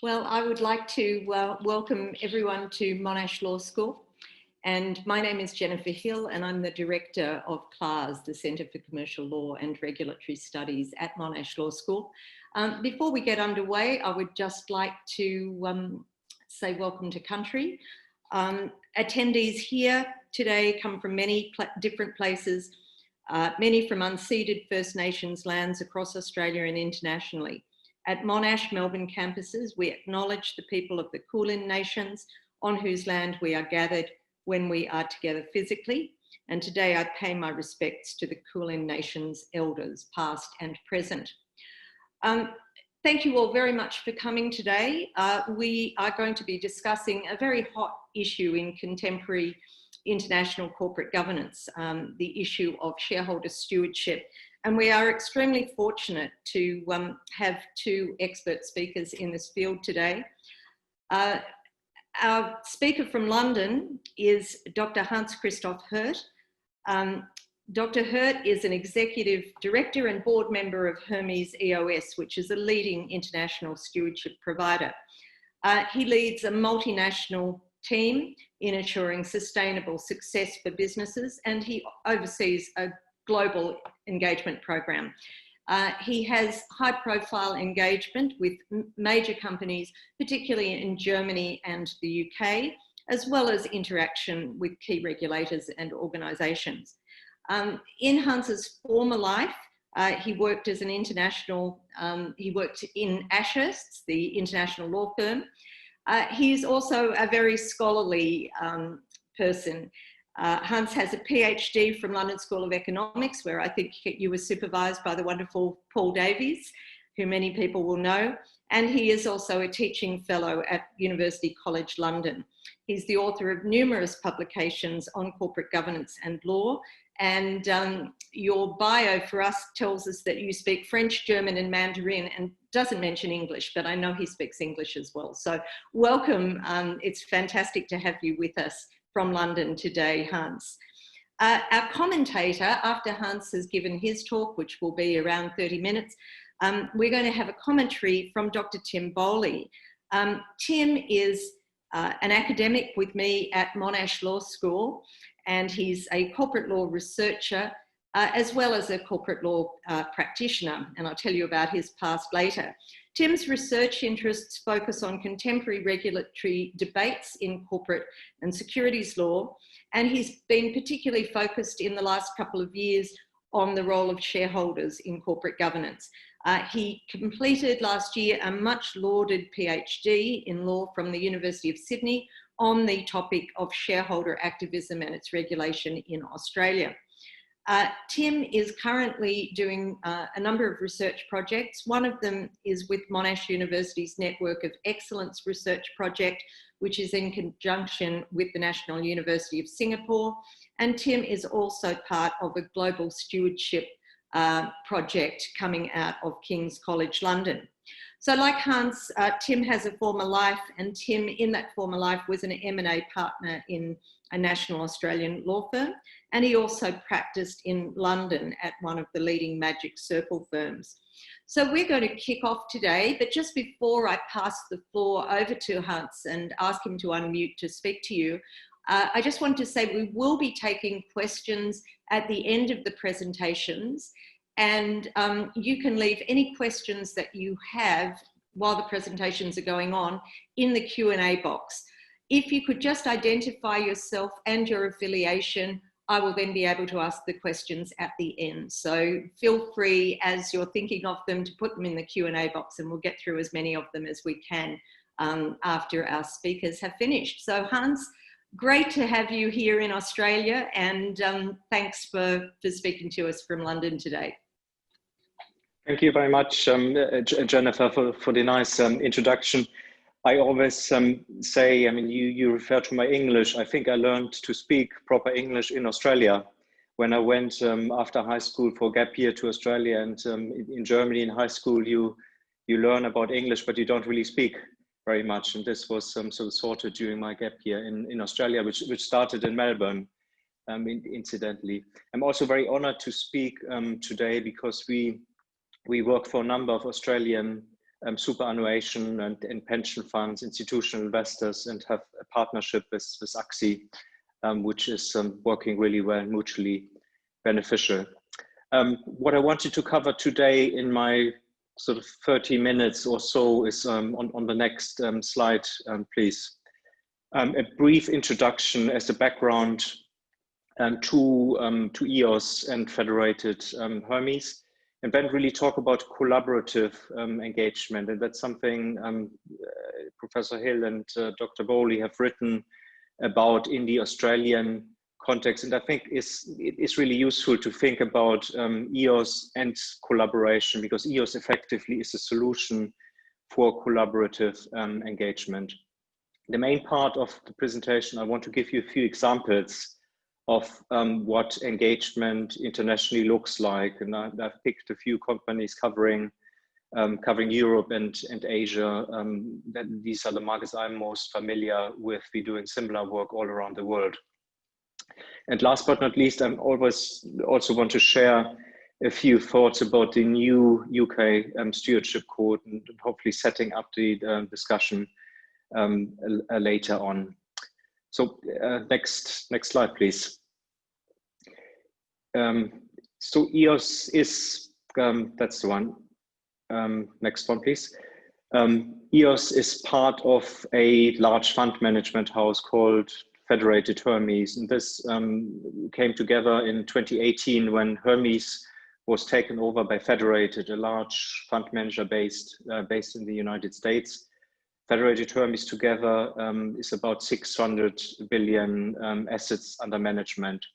Well, I would like to welcome everyone to Monash Law School. And my name is Jennifer Hill, and I'm the Director of CLARS, the Centre for Commercial Law and Regulatory Studies at Monash Law School. Before we get underway, I would just like to say welcome to country. Attendees here today come from many different places, many from unceded First Nations lands across Australia and internationally. At Monash Melbourne campuses, we acknowledge the people of the Kulin Nations on whose land we are gathered when we are together physically. And today I pay my respects to the Kulin Nations elders, past and present. Thank you all very much for coming today. We are going to be discussing a very hot issue in contemporary international corporate governance, the issue of shareholder stewardship. And we are extremely fortunate to have two expert speakers in this field today. Our speaker from London is Dr. Hans-Christoph Hirt. Dr. Hirt is an executive director and board member of Hermes EOS, which is a leading international stewardship provider. He leads a multinational team in ensuring sustainable success for businesses, and he oversees a global engagement program. He has high-profile engagement with major companies, particularly in Germany and the UK, as well as interaction with key regulators and organisations. In Hans's former life, he worked as an international, he worked in Ashurst, the international law firm. He is also a very scholarly person. Hans has a PhD from London School of Economics, where I think you were supervised by the wonderful Paul Davies, who many people will know. And he is also a teaching fellow at University College London. He's the author of numerous publications on corporate governance and law. And your bio for us tells us that you speak French, German, and Mandarin, and doesn't mention English, but I know he speaks English as well. So welcome. It's fantastic to have you with us from London today, Hans. Our commentator, after Hans has given his talk, which will be around 30 minutes, we're going to have a commentary from Dr. Tim Bowley. Tim is an academic with me at Monash Law School, and he's a corporate law researcher, as well as a corporate law practitioner, and I'll tell you about his past later. Tim's research interests focus on contemporary regulatory debates in corporate and securities law, and he's been particularly focused in the last couple of years on the role of shareholders in corporate governance. He completed last year a much lauded PhD in law from the University of Sydney on the topic of shareholder activism and its regulation in Australia. Tim is currently doing a number of research projects. One of them is with Monash University's Network of Excellence Research Project, which is in conjunction with the National University of Singapore. And Tim is also part of a global stewardship project coming out of King's College London. So like Hans, Tim has a former life, and Tim in that former life was an M&A partner in a national Australian law firm, and he also practiced in London at one of the leading Magic Circle firms. So we're going to kick off today, but just before I pass the floor over to Hans and ask him to unmute to speak to you, I just want to say we will be taking questions at the end of the presentations, and you can leave any questions that you have while the presentations are going on in the Q&A box. If you could just identify yourself and your affiliation, I will then be able to ask the questions at the end. So feel free, as you're thinking of them, to put them in the Q&A box, and we'll get through as many of them as we can after our speakers have finished. So Hans, great to have you here in Australia, and thanks for speaking to us from London today. Thank you very much, Jennifer, for the nice introduction. I always say, I mean, you refer to my English. I think I learned to speak proper English in Australia when I went after high school for gap year to Australia. And in Germany in high school, you learn about English, but you don't really speak very much. And this was sort of sorted during my gap year in Australia, which started in Melbourne, incidentally. I'm also very honored to speak today because we work for a number of Australian superannuation and pension funds, institutional investors, and have a partnership with AXI, which is working really well, mutually beneficial. What I wanted to cover today in my sort of 30 minutes or so is on the next slide, please. A brief introduction as a background to EOS and Federated Hermes, and then really talk about collaborative engagement. And that's something Professor Hill and Dr. Bowley have written about in the Australian context. And I think it's really useful to think about EOS and collaboration, because EOS effectively is a solution for collaborative engagement. The main part of the presentation, I want to give you a few examples of what engagement internationally looks like. And I've picked a few companies covering Europe and Asia. These are the markets I'm most familiar with. We're doing similar work all around the world. And last but not least, I also want to share a few thoughts about the new UK Stewardship Code, and hopefully setting up the discussion later on. So next slide, please. So EOS is, that's the one. Next one, please. EOS is part of a large fund management house called Federated Hermes. And this came together in 2018 when Hermes was taken over by Federated, a large fund manager based in the United States. Federated Hermes together is about 600 billion assets under management.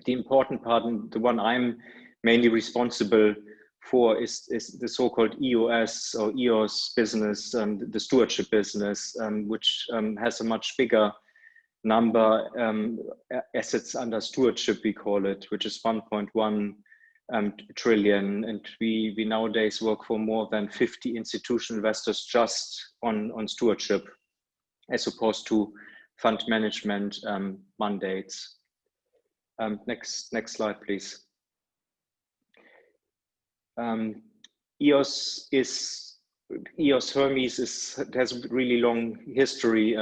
The important part, and the one I'm mainly responsible for, is the so-called EOS or EOS business, the stewardship business, which has a much bigger number, assets under stewardship, we call it, which is 1.1 trillion. And we nowadays work for more than 50 institutional investors just on stewardship, as opposed to fund management mandates. Next slide, please. EOS Hermes has a really long history.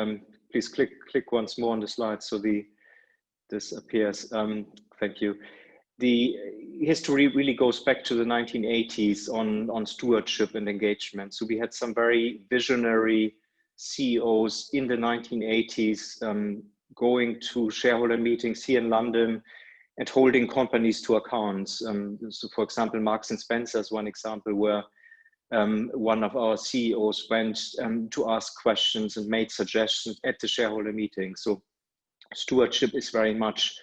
Please click once more on the slide so this appears. Thank you. The history really goes back to the 1980s on stewardship and engagement. So we had some very visionary CEOs in the 1980s going to shareholder meetings here in London and holding companies to accounts. So for example, Marks and Spencer is one example where one of our CEOs went to ask questions and made suggestions at the shareholder meeting. So stewardship is very much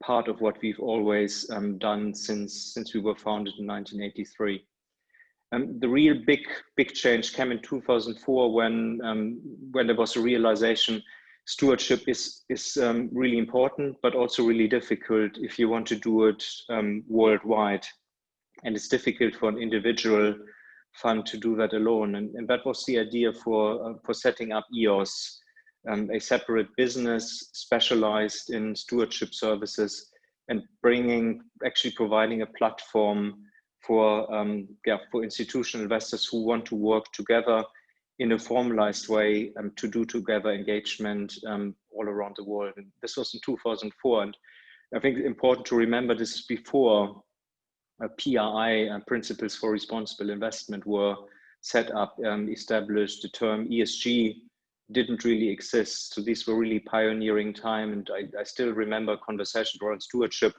part of what we've always done since we were founded in 1983. The real big change came in 2004 when there was a realization stewardship is really important, but also really difficult if you want to do it worldwide. And it's difficult for an individual fund to do that alone. And that was the idea for setting up EOS, a separate business specialized in stewardship services, and actually providing a platform for institutional investors who want to work together in a formalized way to do together engagement all around the world. And this was in 2004. And I think it's important to remember this is before PRI, Principles for Responsible Investment, were set up, established. The term ESG didn't really exist. So these were really pioneering time. And I still remember conversations around stewardship.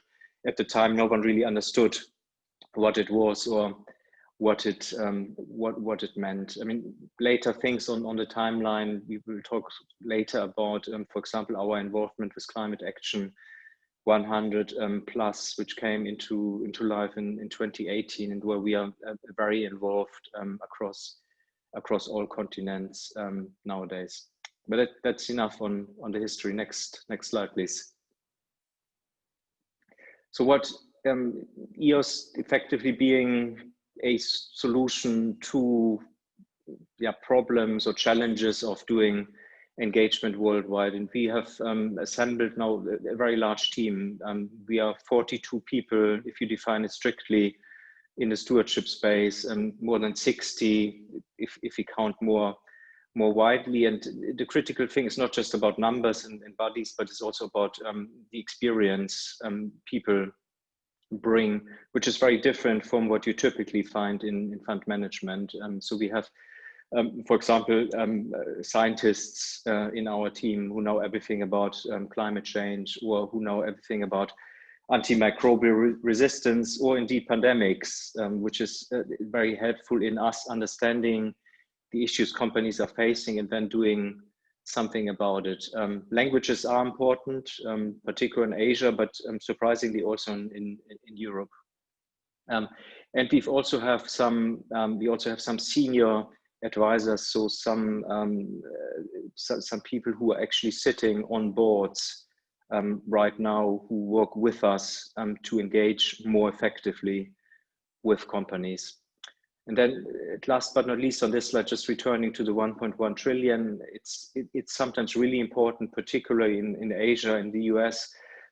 At the time, no one really understood what it was or what it meant. I mean, later things on the timeline, we will talk later about, for example, our involvement with Climate Action 100 plus, which came into life in 2018, and where we are very involved across all continents nowadays. But that's enough on the history. Next slide, please. So what EOS effectively being a solution to problems or challenges of doing engagement worldwide. And we have assembled now a very large team. We are 42 people, if you define it strictly, in the stewardship space, and more than 60 if we count more widely. And the critical thing is not just about numbers and bodies, but it's also about the experience people bring, which is very different from what you typically find in fund management. So we have, for example, scientists in our team who know everything about climate change, or who know everything about antimicrobial resistance, or indeed pandemics, which is very helpful in us understanding the issues companies are facing and then doing something about it. Languages are important, particularly in Asia, but surprisingly also in Europe. And we also have some senior advisors, so some people who are actually sitting on boards right now, who work with us to engage more effectively with companies. And then last but not least on this slide, just returning to the 1.1 trillion, it's sometimes really important, particularly in Asia, in the US,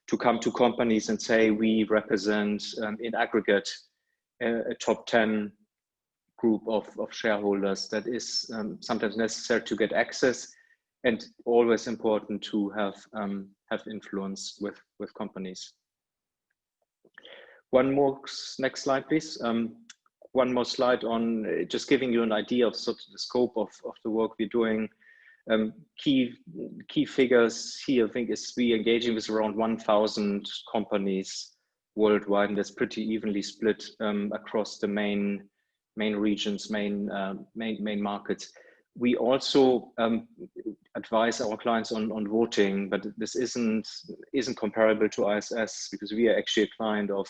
to come to companies and say, we represent in aggregate a top 10 group of shareholders. That is sometimes necessary to get access, and always important to have influence with companies. One more, next slide, please. One more slide on just giving you an idea of sort of the scope of the work we're doing. Key figures here, I think, is we engaging with around 1,000 companies worldwide, and that's pretty evenly split across the main regions, main markets. We also advise our clients on voting, but this isn't comparable to ISS, because we are actually a client of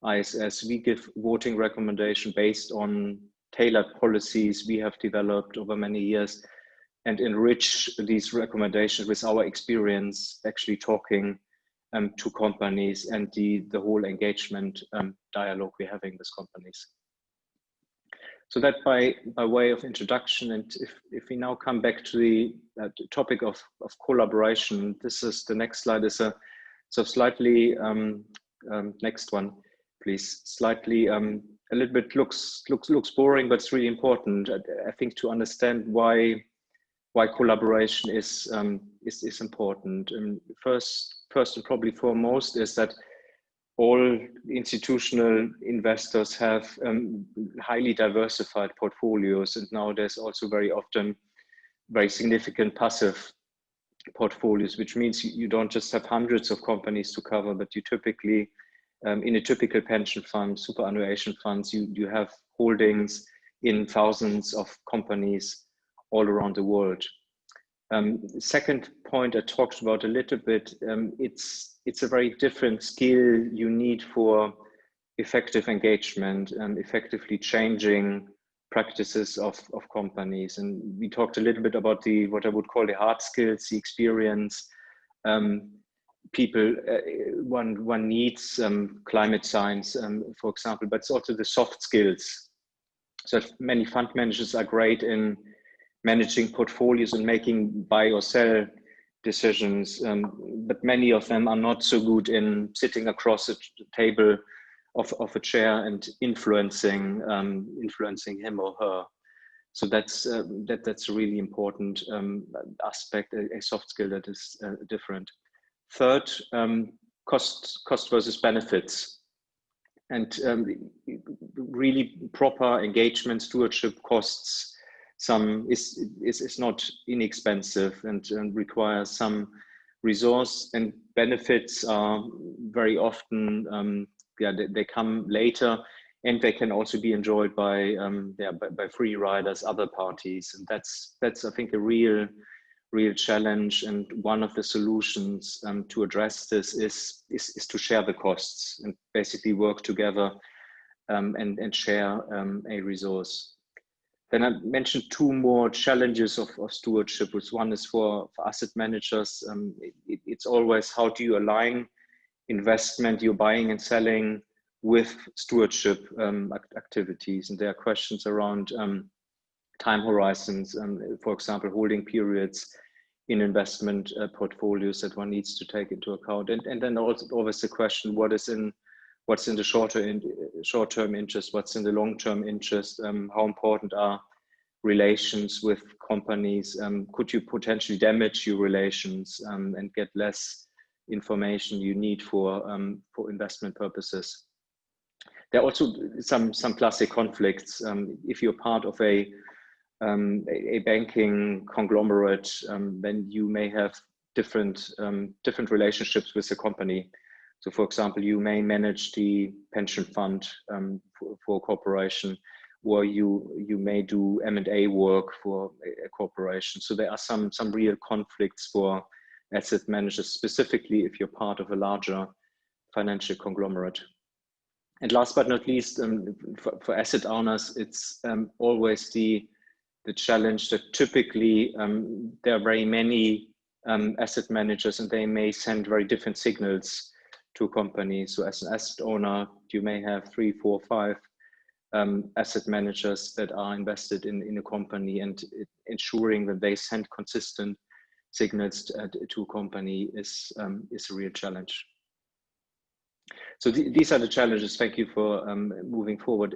ISS. We give voting recommendation based on tailored policies we have developed over many years, and enrich these recommendations with our experience actually talking to companies, and the whole engagement dialogue we're having with companies. So that by way of introduction, and if we now come back to the topic of collaboration, this is the next slide, is a slightly next one, please. Slightly a little bit looks boring, but it's really important, I think, to understand why collaboration is important. And first and probably foremost is that all institutional investors have highly diversified portfolios, and now there's also very often very significant passive portfolios, which means you don't just have hundreds of companies to cover, but you typically, in a typical pension fund, superannuation funds, you have holdings in thousands of companies all around the world. Second point I talked about a little bit, it's a very different skill you need for effective engagement and effectively changing practices of companies. And we talked a little bit about what I would call the hard skills, the experience. People, one needs climate science, for example, but it's also the soft skills. So many fund managers are great in managing portfolios and making buy or sell decisions, but many of them are not so good in sitting across a table of a chair and influencing him or her. So that's a really important aspect, a soft skill that is different. Third, cost versus benefits, and really proper engagement stewardship costs is not inexpensive, and requires some resource, and benefits are very often they come later, and they can also be enjoyed by free riders, other parties, and that's I think a real challenge. And one of the solutions to address this is to share the costs and basically work together and share a resource. Then I mentioned two more challenges of stewardship, which one is for asset managers. It's always, how do you align investment you're buying and selling with stewardship activities? And there are questions around time horizons, for example, holding periods in investment portfolios that one needs to take into account. And then also always the question, what is in what's in the short-term interest, what's in the long-term interest, how important are relations with companies, could you potentially damage your relations and get less information you need for investment purposes. There are also some classic conflicts. If you're part of a banking conglomerate, then you may have different relationships with the company. So, for example, you may manage the pension fund for a corporation, or you may do M&A work for a corporation. So there are some real conflicts for asset managers, specifically if you're part of a larger financial conglomerate. And last but not least, for asset owners, it's always the challenge that typically there are very many asset managers, and they may send very different signals to a company. So as an asset owner, you may have 3, 4, 5 asset managers that are invested in a company, and ensuring that they send consistent signals to a company is a real challenge. So these are the challenges. Thank you for moving forward.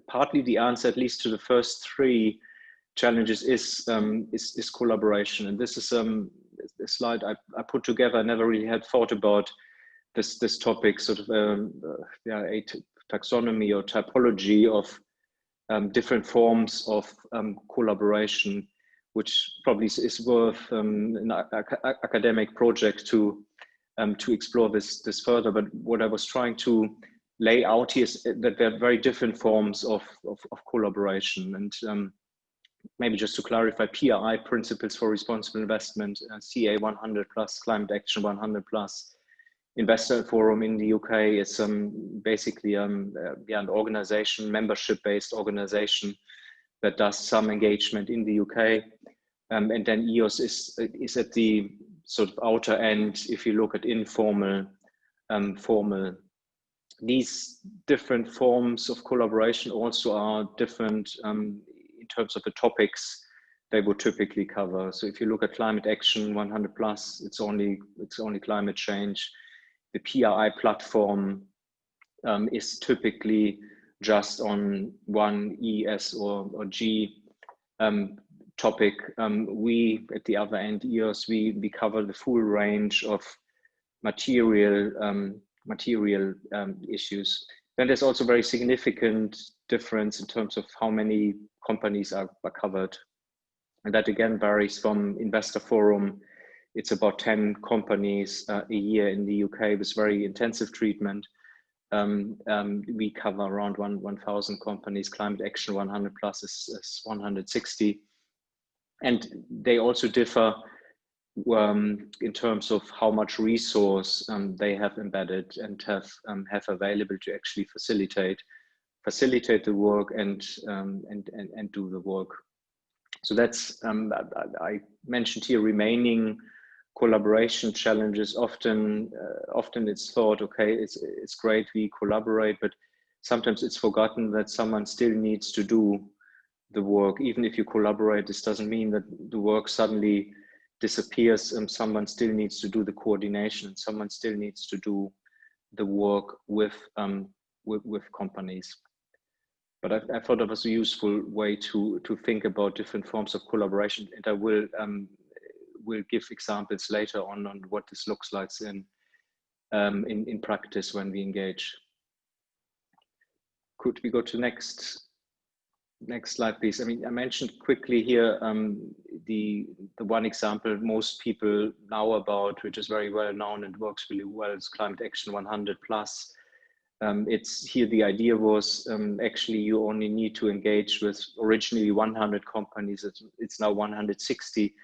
Partly the answer, at least to the first 3 challenges, is collaboration. And this is a slide I put together. I never really had thought about this topic, sort of a taxonomy or typology of different forms of collaboration, which probably is worth an academic project to explore this further. But what I was trying to lay out here is that there are very different forms of collaboration. And maybe just to clarify, PRI, Principles for Responsible Investment, CA 100+, Climate Action 100+, Investor Forum in the UK is basically an organization, membership-based organization that does some engagement in the UK. And then EOS is at the sort of outer end if you look at informal, formal. These different forms of collaboration also are different in terms of the topics they would typically cover. So if you look at Climate Action 100+, it's only climate change. The PRI platform is typically just on one E, S, or G topic. We, at the other end, EOS, we cover the full range of material issues. Then there's also very significant difference in terms of how many companies are covered. And that again varies from Investor Forum. It's about 10 companies a year in the UK with very intensive treatment. We cover around 1,000 companies. Climate Action 100+ is 160. And they also differ in terms of how much resource they have embedded and have available to actually facilitate the work and do the work. So that's I mentioned here remaining collaboration challenges. Often it's thought, okay, it's great we collaborate, but sometimes it's forgotten that someone still needs to do the work. Even if you collaborate, this doesn't mean that the work suddenly disappears. Someone still needs to do the coordination. Someone still needs to do the work with companies. But I thought it was a useful way to think about different forms of collaboration, and I will give examples later on what this looks like in practice when we engage. Could we go to next slide, please? I mean, I mentioned quickly here the one example most people know about, which is very well known and works really well, is Climate Action 100+. It's here, the idea was actually you only need to engage with originally 100 companies. It's now 160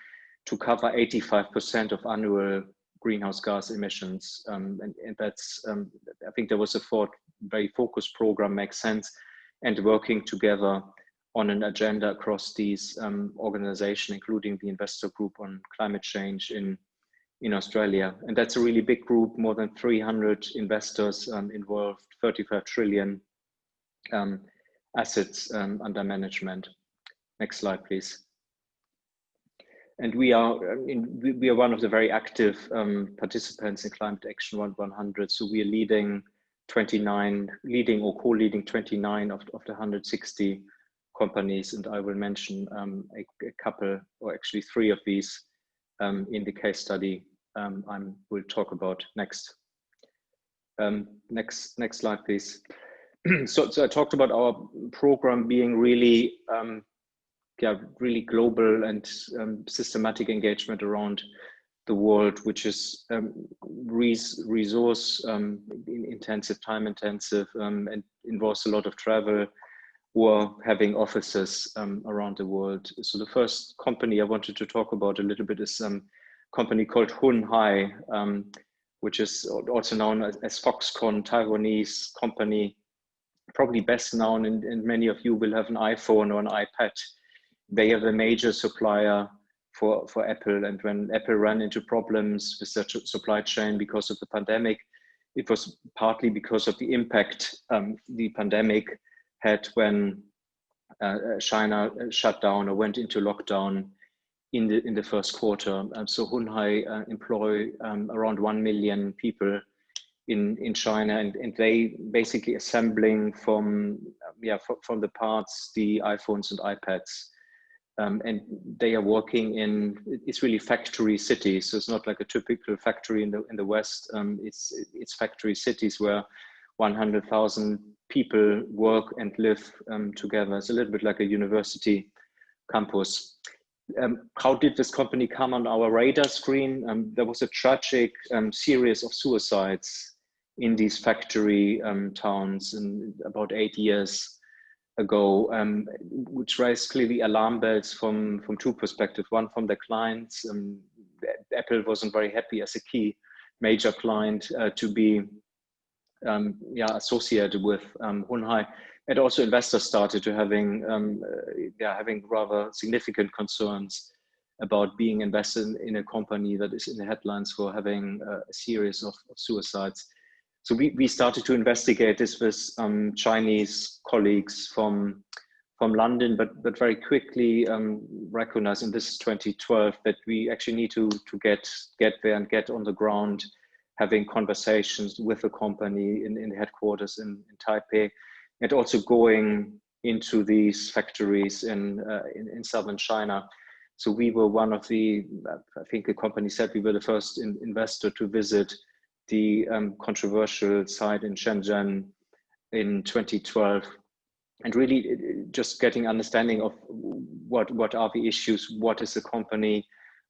to cover 85% of annual greenhouse gas emissions. And that's, I think there was a thought, very focused program makes sense, and working together on an agenda across these organizations, including the investor group on climate change in Australia. And that's a really big group, more than 300 investors involved, 35 trillion assets under management. Next slide, please. And we are one of the very active participants in Climate Action 100. So we are leading 29 leading or co-leading 29 of the 160 companies, and I will mention a couple, or actually 3 of these in the case study I will talk about next. Next slide, please. So I talked about our program being really, really global and systematic engagement around the world, which is resource intensive, time intensive, and involves a lot of travel or having offices around the world. So the first company I wanted to talk about a little bit is a company called Hunhai, which is also known as Foxconn, Taiwanese company, probably best known, and many of you will have an iPhone or an iPad. They are the major supplier for Apple, and when Apple ran into problems with their supply chain because of the pandemic, it was partly because of the impact the pandemic had when China shut down or went into lockdown in the first quarter. So Hunhai employ around 1 million people in China, and they basically assembling from the parts the iPhones and iPads. And they are working in, it's really factory cities. So it's not like a typical factory in the West. It's factory cities where 100,000 people work and live together. It's a little bit like a university campus. How did this company come on our radar screen? There was a tragic series of suicides in these factory towns about 8 years ago, which raised clearly alarm bells from 2 perspectives. One, from the clients. Apple wasn't very happy as a key major client to be associated with Hunhai, and also investors started to having rather significant concerns about being invested in a company that is in the headlines for having a series of suicides. So we started to investigate this with Chinese colleagues from London, but very quickly recognized, and this is 2012, that we actually need to get there and get on the ground, having conversations with the company in the headquarters in Taipei, and also going into these factories in southern China. So we were one of the, I think the company said we were the first investor to visit the controversial site in Shenzhen in 2012, and really just getting understanding of what are the issues, what is the company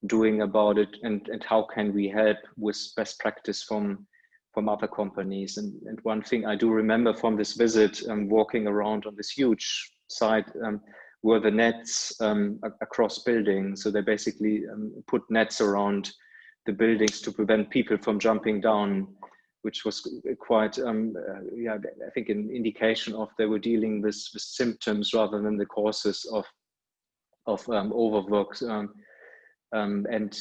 doing about it, and how can we help with best practice from other companies. And one thing I do remember from this visit, walking around on this huge site, were the nets across buildings. So they basically put nets around the buildings to prevent people from jumping down, which was quite, I think an indication of they were dealing with symptoms rather than the causes of overwork and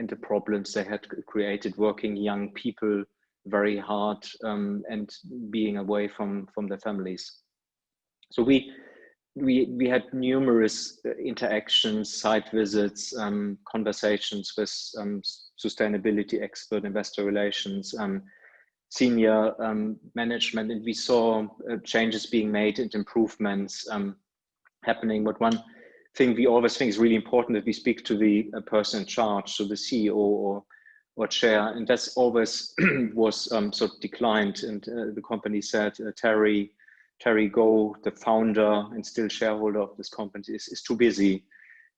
the problems they had created, working young people very hard and being away from their families. So we had numerous interactions, site visits, conversations with sustainability expert, investor relations, senior management, and we saw changes being made and improvements happening. But one thing we always think is really important, that we speak to the person in charge, so the CEO or chair, and that's always was sort of declined. And the company said Terry Go, the founder and still shareholder of this company, is too busy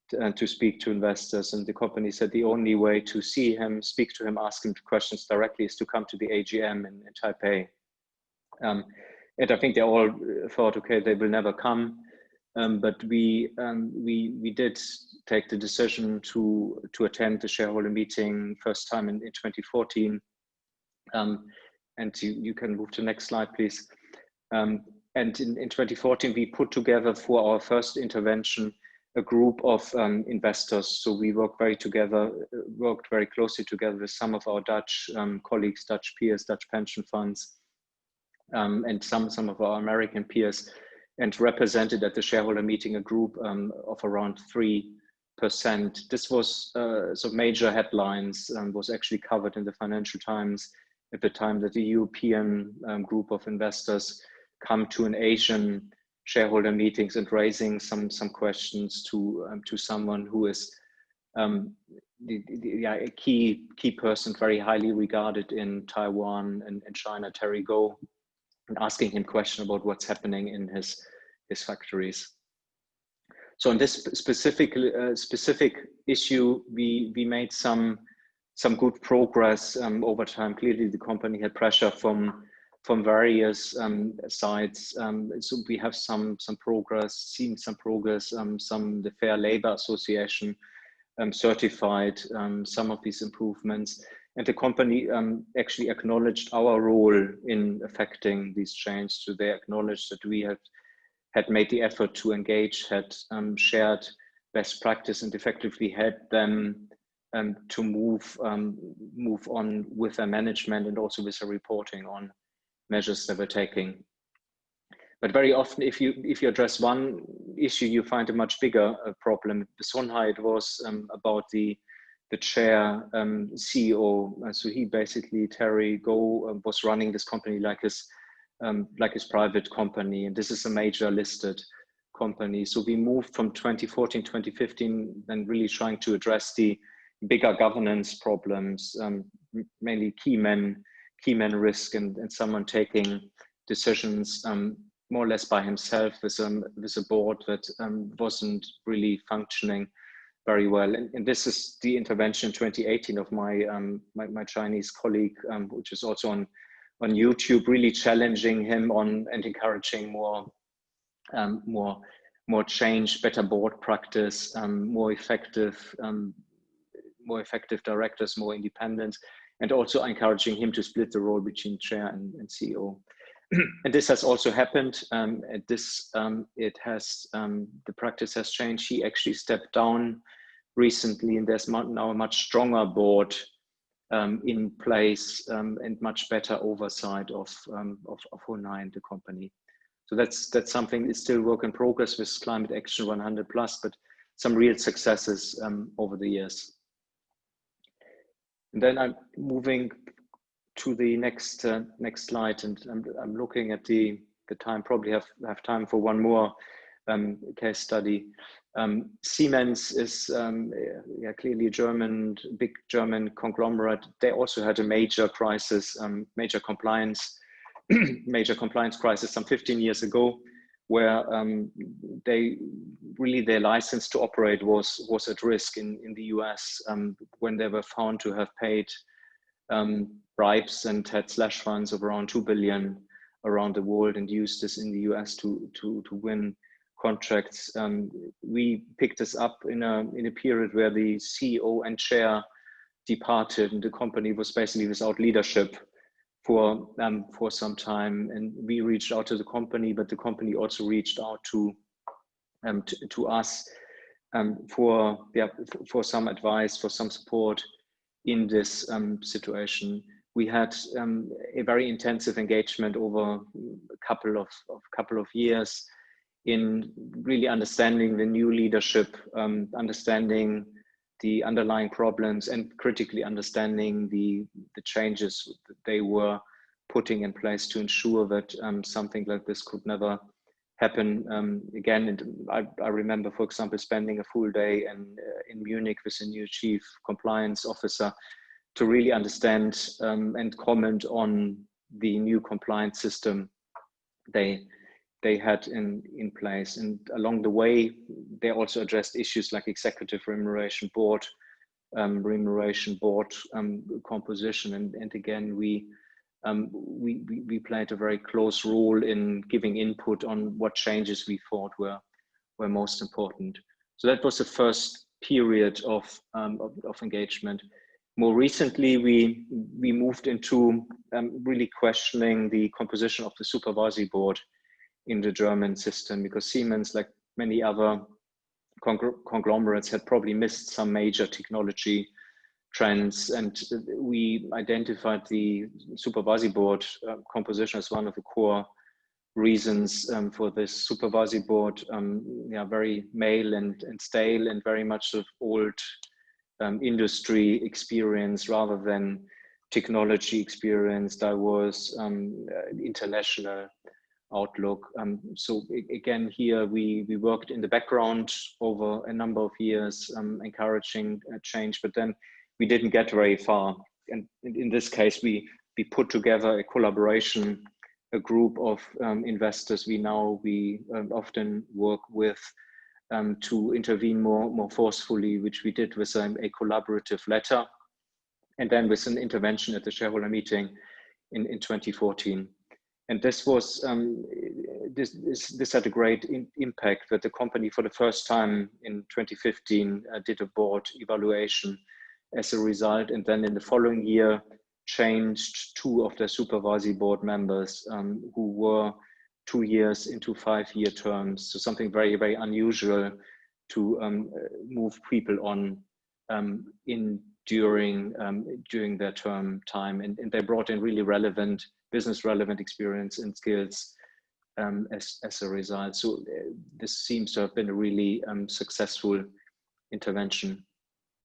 to speak to investors. And the company said the only way to see him, speak to him, ask him questions directly is to come to the AGM in Taipei. And I think they all thought, okay, they will never come. But we did take the decision to attend the shareholder meeting first time in 2014. And you can move to the next slide, please. And in 2014, we put together for our first intervention a group of investors. So we worked very closely together with some of our Dutch colleagues, Dutch peers, Dutch pension funds, and some of our American peers, and represented at the shareholder meeting a group of around 3%. This was some major headlines, was actually covered in the Financial Times at the time that the European group of investors come to an Asian shareholder meetings and raising some questions to someone who is a key person, very highly regarded in Taiwan and China, Terry Goh, and asking him questions about what's happening in his factories. So on this specific issue, we made some good progress over time. Clearly, the company had pressure from various sides. So we have some progress, seen some progress. The Fair Labor Association certified some of these improvements, and the company actually acknowledged our role in affecting these changes. So they acknowledged that we had made the effort to engage, had shared best practice, and effectively had them to move on with their management and also with the reporting on measures that we're taking. But very often, if you address one issue, you find a much bigger problem. With Sonhai, it was about the chair, CEO. So he basically, Terry Goh, was running this company like his private company, and this is a major listed company. So we moved from 2014, 2015, then really trying to address the bigger governance problems, mainly key man risk, and someone taking decisions more or less by himself with a board that wasn't really functioning very well. And this is the intervention in 2018 of my Chinese colleague, which is also on YouTube, really challenging him on and encouraging more change, better board practice, more effective directors, more independence, and also encouraging him to split the role between chair and CEO. And this has also happened. The practice has changed. He actually stepped down recently, and there's now a much stronger board in place and much better oversight of Honai and the company. So that's something that's still work in progress with Climate Action 100+, but some real successes over the years. And then I'm moving to the next slide, and I'm looking at the time. Probably have time for one more case study. Siemens is clearly a big German conglomerate. They also had a major crisis, major compliance crisis some 15 years ago, where their license to operate was at risk in the US when they were found to have paid bribes and had slush funds of around 2 billion around the world and used this in the US to win contracts. We picked this up in a period where the CEO and chair departed, and the company was basically without leadership for some time. And we reached out to the company, but the company also reached out to us for some advice, for some support in this situation. We had a very intensive engagement over a couple of years in really understanding the new leadership, understanding the underlying problems, and critically understanding the changes that they were putting in place to ensure that something like this could never happen again. And I remember, for example, spending a full day in Munich with a new chief compliance officer to really understand and comment on the new compliance system they had in place. And along the way, they also addressed issues like executive remuneration board composition. And again, we played a very close role in giving input on what changes we thought were most important. So that was the first period of engagement. More recently, we moved into really questioning the composition of the supervisory board in the German system, because Siemens, like many other conglomerates, had probably missed some major technology trends, and we identified the supervisory board composition as one of the core reasons for this supervisory board. Very male and stale, and very much of old industry experience rather than technology experience, diverse international outlook. So again, here we worked in the background over a number of years, encouraging change, but then we didn't get very far. And in this case, we put together a collaboration, a group of investors we often work with to intervene more forcefully, which we did with a collaborative letter, and then with an intervention at the shareholder meeting in 2014. And this was this had a great impact, that the company for the first time in 2015 did a board evaluation as a result, and then in the following year changed 2 of their supervisory board members who were 2 years into 5-year terms. So something very, very unusual to move people on during their term time, and they brought in really relevant, business relevant experience and skills as a result. So this seems to have been a really successful intervention.